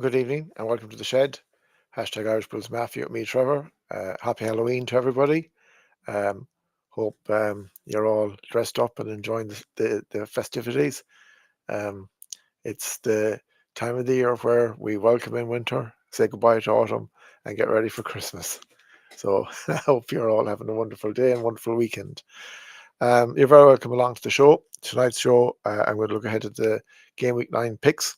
Good evening and welcome to the shed. Hashtag Irish Bulls Mafia with me, Trevor. Happy Halloween to everybody. Um, hope you're all dressed up and enjoying the festivities. Um, it's the time of the year where we welcome in winter, say goodbye to autumn, and get ready for Christmas. So I hope you're all having a wonderful day and wonderful weekend. You're very welcome along to the show. Tonight's show, I'm going to look ahead at the Game Week 9 picks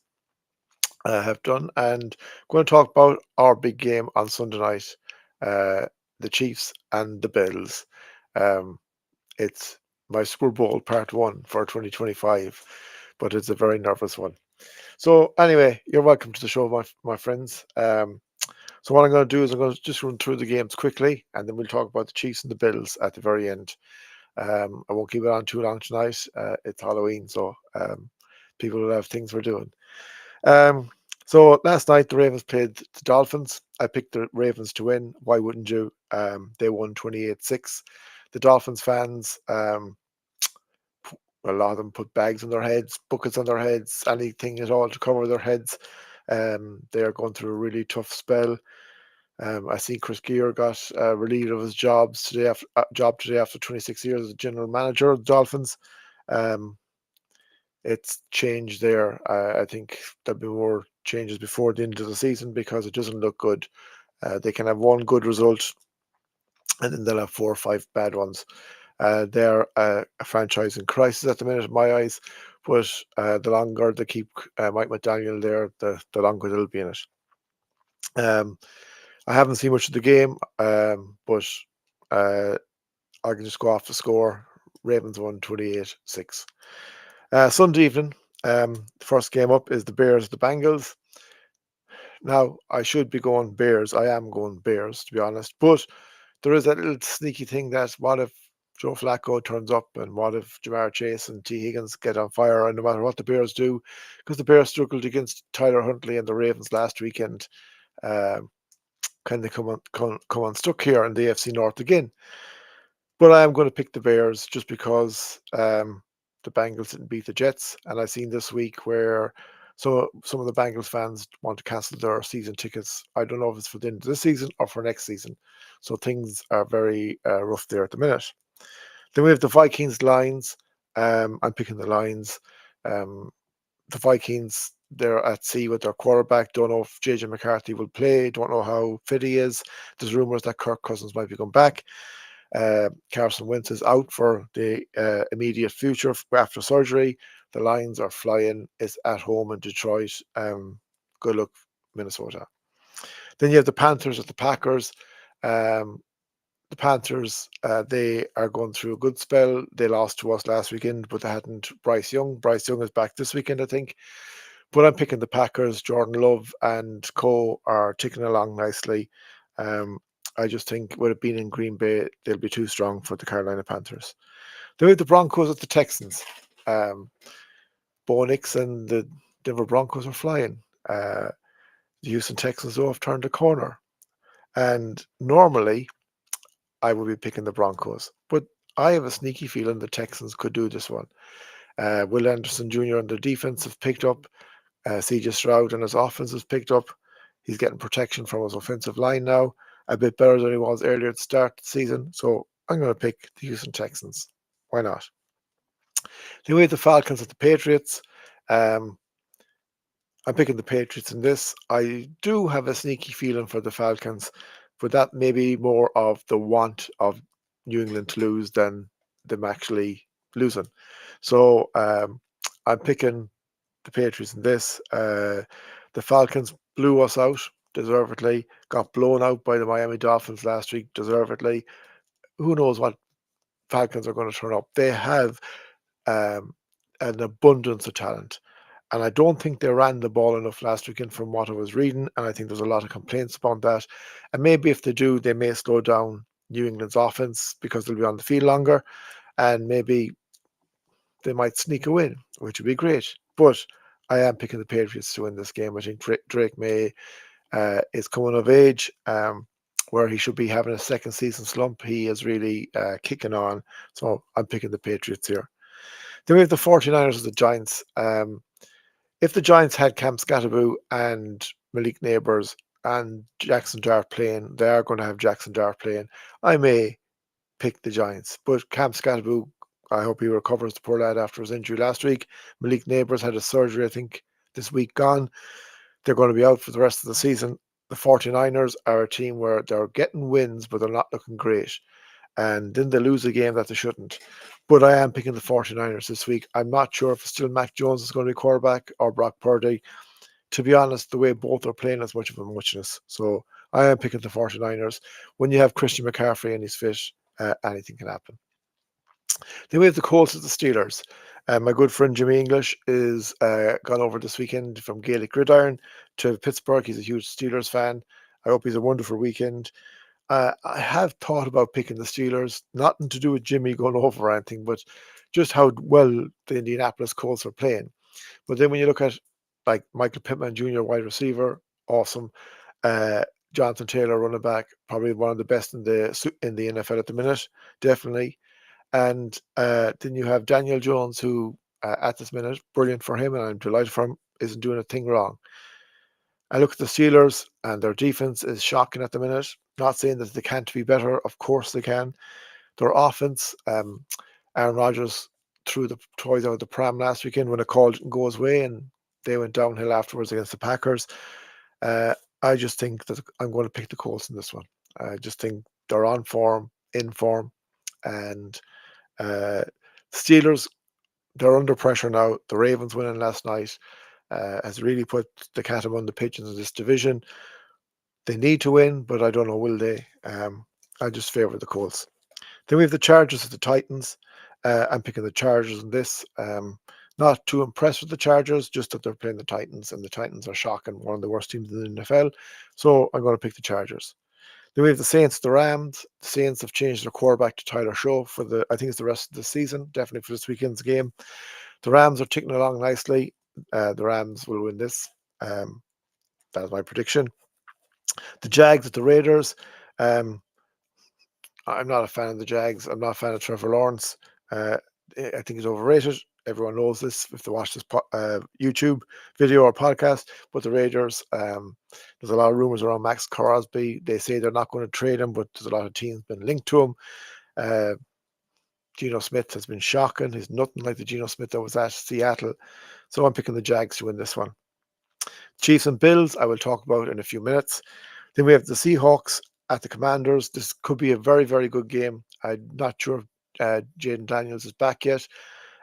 have done, and going to talk about our big game on Sunday night, uh, the Chiefs and the Bills. Um, it's my Super Bowl part one for 2025, but it's a very nervous one. So anyway, you're welcome to the show, my friends. So what I'm going to do is I'm going to just run through the games quickly, and then we'll talk about the Chiefs and the Bills at the very end. I won't keep it on too long tonight. It's Halloween, so people will have things we're doing. Um, so last night the Ravens played the Dolphins. I picked the Ravens to win. Why wouldn't you? They won 28-6. The Dolphins fans, a lot of them put bags on their heads, buckets on their heads, anything at all to cover their heads. They are going through a really tough spell. I see Chris Gear got relieved of his job today after 26 years as general manager of the Dolphins. Um, it's changed there. I think there'll be more changes before the end of the season because it doesn't look good. They can have one good result and then they'll have 4 or 5 bad ones. They're a franchise in crisis at the minute, in my eyes. But the longer they keep Mike McDaniel there, the longer they'll be in it. Um, I haven't seen much of the game, but uh, I can just go off the score. Ravens won 28-6. Sunday evening, the first game up is the Bears, the Bengals. Now, I should be going Bears. I am going Bears, to be honest. But there is that little sneaky thing that what if Joe Flacco turns up and what if Jamar Chase and T. Higgins get on fire and no matter what the Bears do, because the Bears struggled against Tyler Huntley and the Ravens last weekend, um, can they come unstuck here in the AFC North again? But I am going to pick the Bears just because the Bengals didn't beat the Jets, and I've seen this week where some of the Bengals fans want to cancel their season tickets. I don't know if it's for the end of this season or for next season. So things are very rough there at the minute. Then we have the Vikings Lions. I'm picking the Lions. Um, the Vikings, they're at sea with their quarterback. Don't know if JJ McCarthy will play. Don't know how fit he is. There's rumors that Kirk Cousins might be coming back. Carson Wentz is out for the immediate future after surgery. The Lions are flying. It's at home in Detroit. Good luck, Minnesota. Then you have the Panthers at the Packers. Um, the Panthers, they are going through a good spell. They lost to us last weekend, but they hadn't Bryce Young. Bryce Young is back this weekend, I think. But I'm picking the Packers. Jordan Love and Co are ticking along nicely. Um, I just think with it being in Green Bay, they'll be too strong for the Carolina Panthers. Then we have the Broncos at the Texans. Um, Bo Nix and the Denver Broncos are flying. The Houston Texans, though, have turned a corner. And normally, I would be picking the Broncos. But I have a sneaky feeling the Texans could do this one. Will Anderson Jr. on the defense have picked up. CJ Stroud and his offense has picked up. He's getting protection from his offensive line now, a bit better than he was earlier at the start of the season. So I'm going to pick the Houston Texans. Why not? Then we have the Falcons at the Patriots. Um, I'm picking the Patriots in this. I do have a sneaky feeling for the Falcons, but that may be more of the want of New England to lose than them actually losing. So I'm picking the Patriots in this. The Falcons blew us out deservedly, got blown out by the Miami Dolphins last week deservedly. Who knows what Falcons are going to turn up? They have um, an abundance of talent. And I don't think they ran the ball enough last weekend from what I was reading. And I think there's a lot of complaints about that. And maybe if they do, they may slow down New England's offense because they'll be on the field longer. And maybe they might sneak a win, which would be great. But I am picking the Patriots to win this game. I think Drake May is coming of age, where he should be having a second season slump. He is really kicking on. So I'm picking the Patriots here. Then we have the 49ers of the Giants. If the Giants had Cam Scatterboo and Malik Neighbours and Jackson Dart playing, they are going to have Jackson Dart playing. I may pick the Giants, but Cam Scatterbook, I hope he recovers, the poor lad, after his injury last week. Malik Neighbours had his surgery, I think, this week gone. They're going to be out for the rest of the season. The 49ers are a team where they're getting wins, but they're not looking great. And then they lose a game that they shouldn't. But I am picking the 49ers this week. I'm not sure if it's still Mac Jones is going to be quarterback or Brock Purdy. To be honest, the way both are playing is much of a muchness. So I am picking the 49ers. When you have Christian McCaffrey and he's fit, anything can happen. Then we have the Colts at the Steelers. My good friend Jimmy English is gone over this weekend from Gaelic Gridiron to Pittsburgh. He's a huge Steelers fan. I hope he's a wonderful weekend. I have thought about picking the Steelers, nothing to do with Jimmy going over or anything, but just how well the Indianapolis Colts are playing. But then when you look at like Michael Pittman Jr., wide receiver, awesome. Uh, Jonathan Taylor, running back, probably one of the best in the NFL at the minute, definitely. And then you have Daniel Jones, who at this minute, brilliant for him, and I'm delighted for him, isn't doing a thing wrong. I look at the Steelers, and their defense is shocking at the minute. Not saying that they can't be better. Of course they can. Their offense, Aaron Rodgers threw the toys out of the pram last weekend when a call didn't go his way, and they went downhill afterwards against the Packers. I just think that I'm going to pick the Colts in this one. I just think they're on form, in form, and Steelers, they're under pressure now. The Ravens winning last night has really put the cat among the pigeons in this division. They need to win, but I don't know, will they? I just favour the Colts. Then we have the Chargers at the Titans. I'm picking the Chargers in this. Not too impressed with the Chargers, just that they're playing the Titans, and the Titans are shocking, one of the worst teams in the NFL. So I'm going to pick the Chargers. Then we have the Saints, the Rams. The Saints have changed their quarterback to Tyler Show for I think it's the rest of the season, definitely for this weekend's game. The Rams are ticking along nicely. The Rams will win this. That is my prediction. The Jags at the Raiders. I'm not a fan of the Jags. I'm not a fan of Trevor Lawrence. I think he's overrated. Everyone knows this if they watch this YouTube video or podcast. But the Raiders, there's a lot of rumors around Max Crosby. They say they're not going to trade him, but there's a lot of teams been linked to him. Geno Smith has been shocking. He's nothing like the Geno Smith that was at Seattle. So I'm picking the Jags to win this one. Chiefs and Bills, I will talk about in a few minutes. Then we have the Seahawks at the Commanders. This could be a very, very good game. I'm not sure if Jaden Daniels is back yet.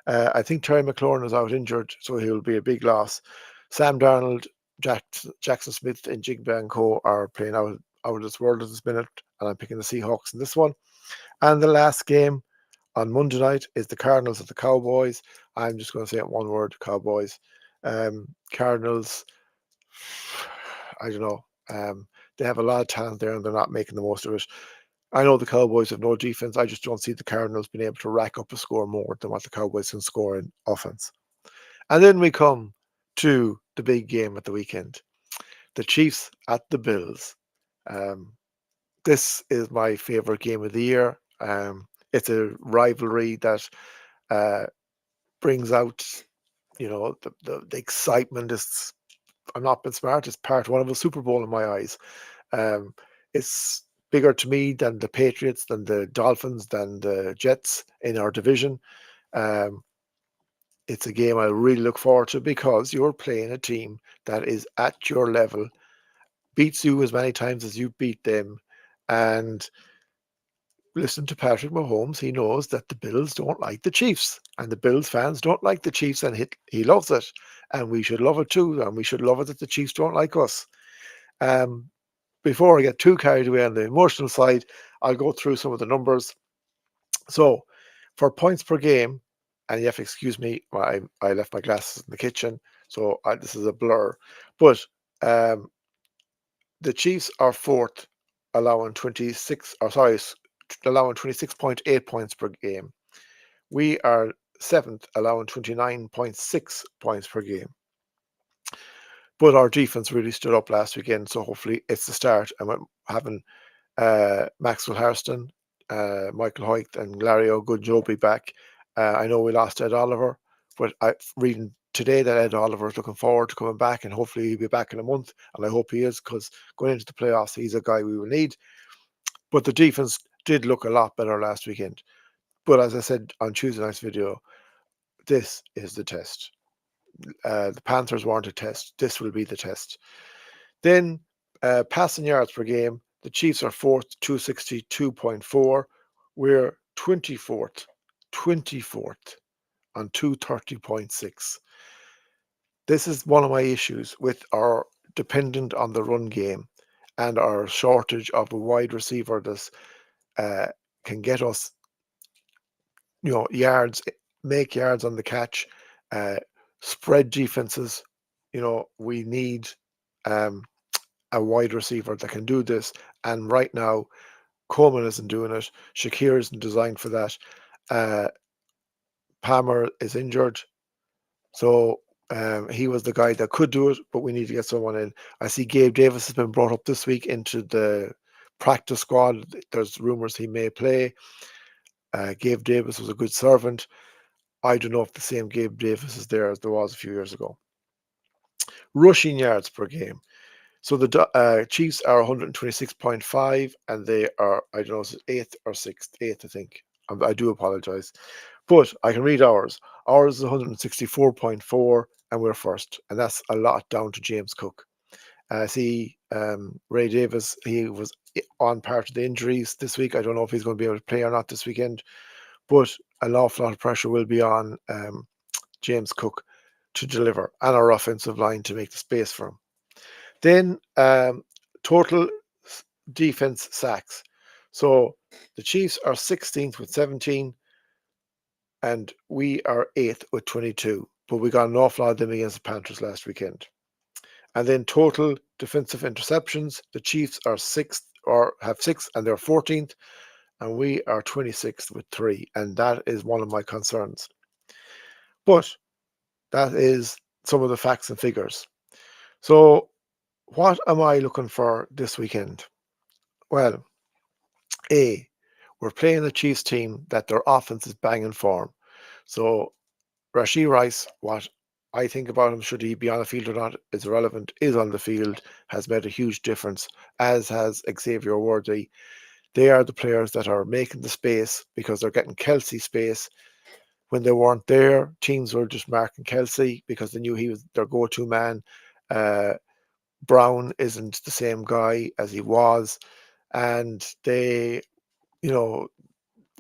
I think Terry McLaurin is out injured, so he'll be a big loss. Sam Darnold, Jackson Smith, and Jigba and Co. are playing out of this world at this minute, and I'm picking the Seahawks in this one. And the last game on Monday night is the Cardinals at the Cowboys. I'm just going to say it one word, Cowboys. Cardinals, I don't know. They have a lot of talent there, and they're not making the most of it. I know the Cowboys have no defense. I just don't see the Cardinals being able to rack up a score more than what the Cowboys can score in offense. And then we come to the big game at the weekend. The Chiefs at the Bills. This is my favorite game of the year. It's a rivalry that brings out, the excitement. I'm not being smart. It's part one of a Super Bowl in my eyes. It's bigger to me than the Patriots, than the Dolphins, than the Jets in our division. It's a game I really look forward to because you're playing a team that is at your level, beats you as many times as you beat them, and listen to Patrick Mahomes. He knows that the Bills don't like the Chiefs, and the Bills fans don't like the Chiefs, and he loves it, and we should love it too, and we should love it that the Chiefs don't like us. Before I get too carried away on the emotional side, I'll go through some of the numbers. So, for points per game, and you have to excuse me, I left my glasses in the kitchen, so this is a blur. But the Chiefs are fourth, allowing 26.8 points per game. We are seventh, allowing 29.6 points per game. But our defense really stood up last weekend, so hopefully it's the start. And we're having Maxwell Hairston, Michael Hoyt, and Larry Ogunjobi back. I know we lost Ed Oliver, but reading today that Ed Oliver is looking forward to coming back, and hopefully he'll be back in a month, and I hope he is, because going into the playoffs, he's a guy we will need. But the defense did look a lot better last weekend. But as I said on Tuesday night's video, this is the test. The Panthers weren't a test. This will be the test. Then passing yards per game, the Chiefs are fourth, 262.4. We're 24th on 230.6. This is one of my issues with our dependent on the run game and our shortage of a wide receiver that can get us, yards, make yards on the catch, spread defenses. We need a wide receiver that can do this. And right now, Coleman isn't doing it. Shakir isn't designed for that. Palmer is injured. So he was the guy that could do it, but we need to get someone in. I see Gabe Davis has been brought up this week into the practice squad. There's rumors he may play. Gabe Davis was a good servant. I don't know if the same Gabe Davis is there as there was a few years ago. Rushing yards per game. So the Chiefs are 126.5, and they are, I don't know, is it 8th or 6th? 8th, I think. I do apologize. But I can read ours. Ours is 164.4, and we're first. And that's a lot down to James Cook. See, Ray Davis, he was on part of the injuries this week. I don't know if he's going to be able to play or not this weekend. But an awful lot of pressure will be on James Cook to deliver, and our offensive line to make the space for him. Then total defense sacks. So the Chiefs are 16th with 17, and we are 8th with 22. But we got an awful lot of them against the Panthers last weekend. And then total defensive interceptions. The Chiefs are 6th, or have 6, and they're 14th, and we are 26th with 3. And that is one of my concerns. But that is some of the facts and figures. So what am I looking for this weekend? Well, we're playing the Chiefs team that their offense is banging form. So Rashee Rice, what I think about him, should he be on the field or not, is irrelevant, is on the field, has made a huge difference, as has Xavier Worthy. They are the players that are making the space because they're getting Kelsey space. When they weren't there, teams were just marking Kelsey because they knew he was their go-to man. Brown isn't the same guy as he was, and they,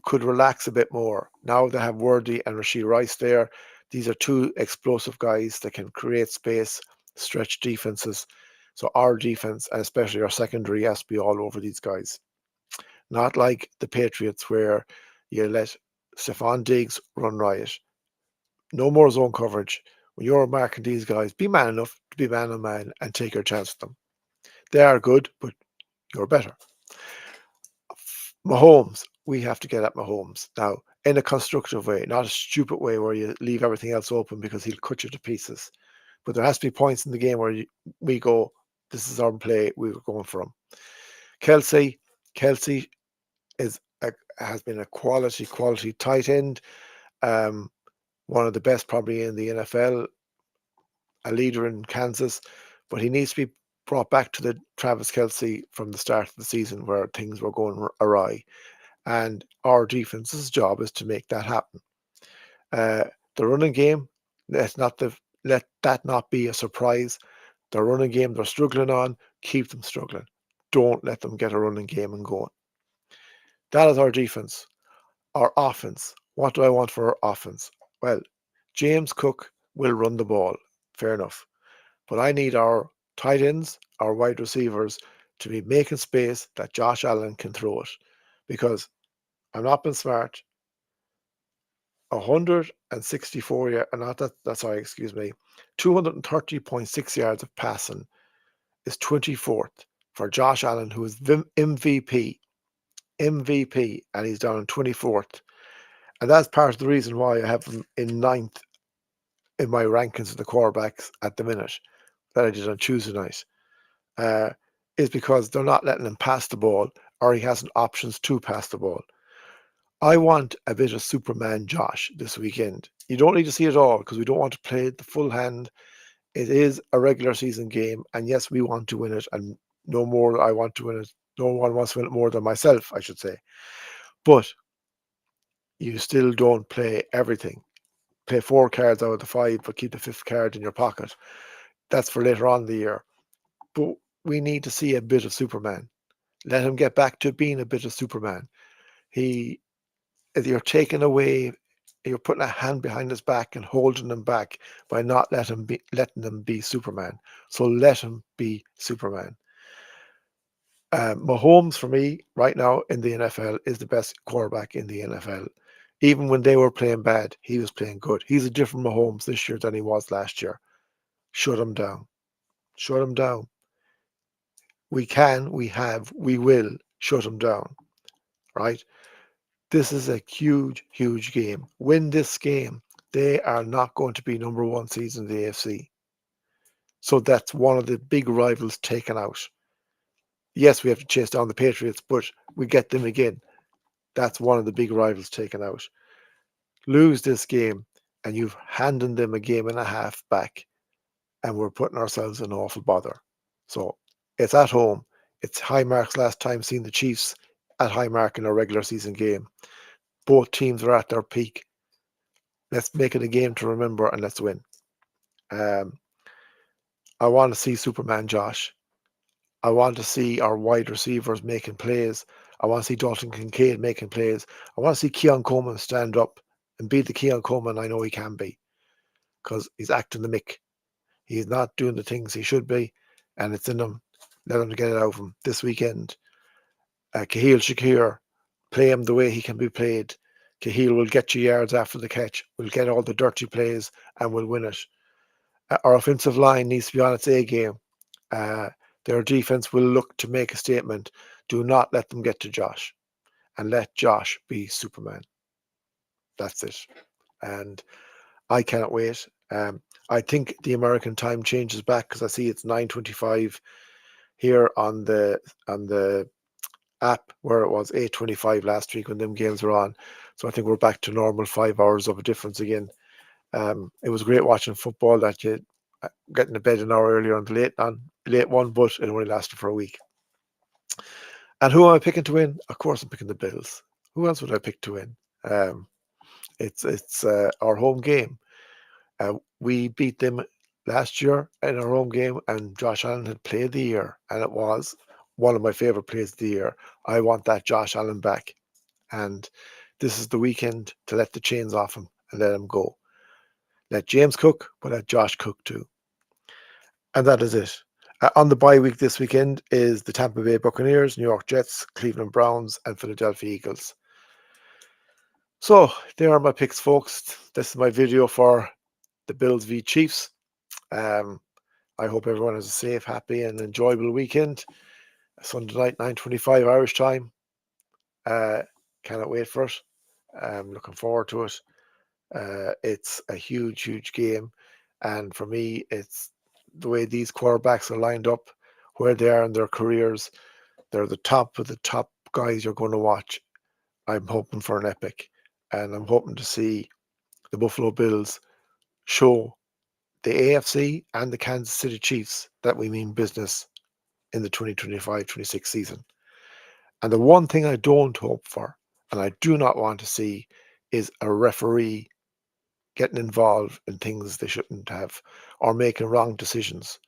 could relax a bit more. Now they have Worthy and Rashee Rice there. These are two explosive guys that can create space, stretch defenses. So our defense, and especially our secondary, has to be all over these guys. Not like the Patriots where you let Stephon Diggs run riot. No more zone coverage. When you're marking these guys, be man enough to be man on man and take your chance with them. They are good, but you're better. Mahomes, we have to get at Mahomes now in a constructive way, not a stupid way where you leave everything else open because he'll cut you to pieces. But there has to be points in the game where we go, this is our play, we were going for him. Kelsey has been a quality tight end, one of the best probably in the NFL, a leader in Kansas, but he needs to be brought back to the Travis Kelsey from the start of the season where things were going awry. And our defense's job is to make that happen. The running game, let that not be a surprise. The running game they're struggling on, keep them struggling. Don't let them get a running game and going. That is our defense. Our offense. What do I want for our offense? Well, James Cook will run the ball. Fair enough. But I need our tight ends, our wide receivers to be making space that Josh Allen can throw it. Because I'm not being smart. 164 yards, not that, sorry, excuse me, 230.6 yards of passing is 24th for Josh Allen, who is MVP, and he's down in 24th. And that's part of the reason why I have him in 9th in my rankings of the quarterbacks at the minute that I did on Tuesday night, is because they're not letting him pass the ball, or he hasn't options to pass the ball. I want a bit of Superman Josh this weekend. You don't need to see it all because we don't want to play the full hand. It is a regular season game, and yes, we want to win it, and no more. I want to win it. No one wants to win it more than myself, I should say. But you still don't play everything. Play 4 cards out of the 5, but keep the 5th card in your pocket. That's for later on in the year. But we need to see a bit of Superman. Let him get back to being a bit of Superman. He, if you're taking away, you're putting a hand behind his back and holding him back by not letting him be Superman. So let him be Superman. Mahomes, for me, right now in the NFL, is the best quarterback in the NFL. Even when they were playing bad, he was playing good. He's a different Mahomes this year than he was last year. Shut him down. Shut him down. We can, we have, we will shut him down, right? This is a huge, huge game. Win this game, they are not going to be number 1 seeds in the AFC. So that's one of the big rivals taken out. Yes, we have to chase down the Patriots, but we get them again. That's one of the big rivals taken out. Lose this game, and you've handed them a game and a half back, and we're putting ourselves in awful bother. So it's at home. It's Highmark's last time seeing the Chiefs at Highmark in a regular season game. Both teams are at their peak. Let's make it a game to remember and let's win. I want to see Superman Josh. I want to see our wide receivers making plays. I want to see Dalton Kincaid making plays. I want to see Keon Coleman stand up and be the Keon Coleman I know he can be because he's acting the mick. He's not doing the things he should be, and it's in him. Let him get it out of him this weekend. Cahill Shakir, play him the way he can be played. Cahill will get you yards after the catch. We'll get all the dirty plays and we'll win it. Our offensive line needs to be on its A game. Their defense will look to make a statement. Do not let them get to Josh, and let Josh be Superman. That's it. And I cannot wait. I think the American time changes back because I see it's 9:25 here on the app where it was 8:25 last week when them games were on. So I think we're back to normal 5 hours of a difference again. It was great watching football that you getting to bed an hour earlier on the late one, but it only lasted for a week. And who am I picking to win? Of course, I'm picking the Bills. Who else would I pick to win? It's our home game. We beat them last year in our home game, and Josh Allen had played the year, and it was one of my favorite plays of the year. I want that Josh Allen back, and this is the weekend to let the chains off him and let him go. Let James cook, but let Josh cook too. And that is it. On the bye week this weekend is the Tampa Bay Buccaneers, New York Jets, Cleveland Browns, and Philadelphia Eagles. So there are my picks, folks. This is my video for the Bills v Chiefs. I hope everyone has a safe, happy, and enjoyable weekend. Sunday night, 9:25 Irish time. Cannot wait for it. Looking forward to it. It's a huge, huge game. And for me, it's the way these quarterbacks are lined up, where they are in their careers. They're the top of the top guys you're going to watch. I'm hoping for an epic. And I'm hoping to see the Buffalo Bills show the AFC and the Kansas City Chiefs that we mean business in the 2025-26 season. And the one thing I don't hope for, and I do not want to see, is a referee getting involved in things they shouldn't have or making wrong decisions.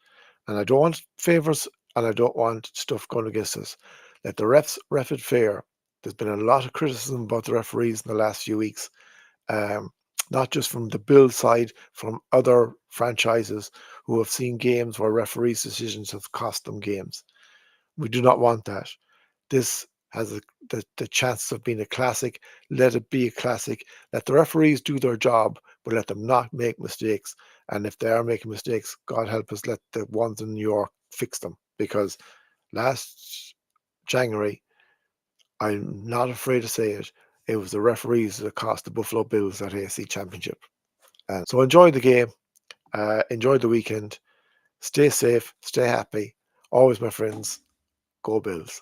And I don't want favors and I don't want stuff going against us. Let the refs ref it fair. There's been a lot of criticism about the referees in the last few weeks. Not just from the Bills side, from other franchises who have seen games where referees' decisions have cost them games. We do not want that. This has the chance of being a classic. Let it be a classic. Let the referees do their job, but let them not make mistakes. And if they are making mistakes, God help us, let the ones in New York fix them. Because last January, I'm not afraid to say it, it was the referees that cost the Buffalo Bills that AFC Championship. So enjoy the game. Enjoy the weekend. Stay safe. Stay happy. Always, my friends, go Bills.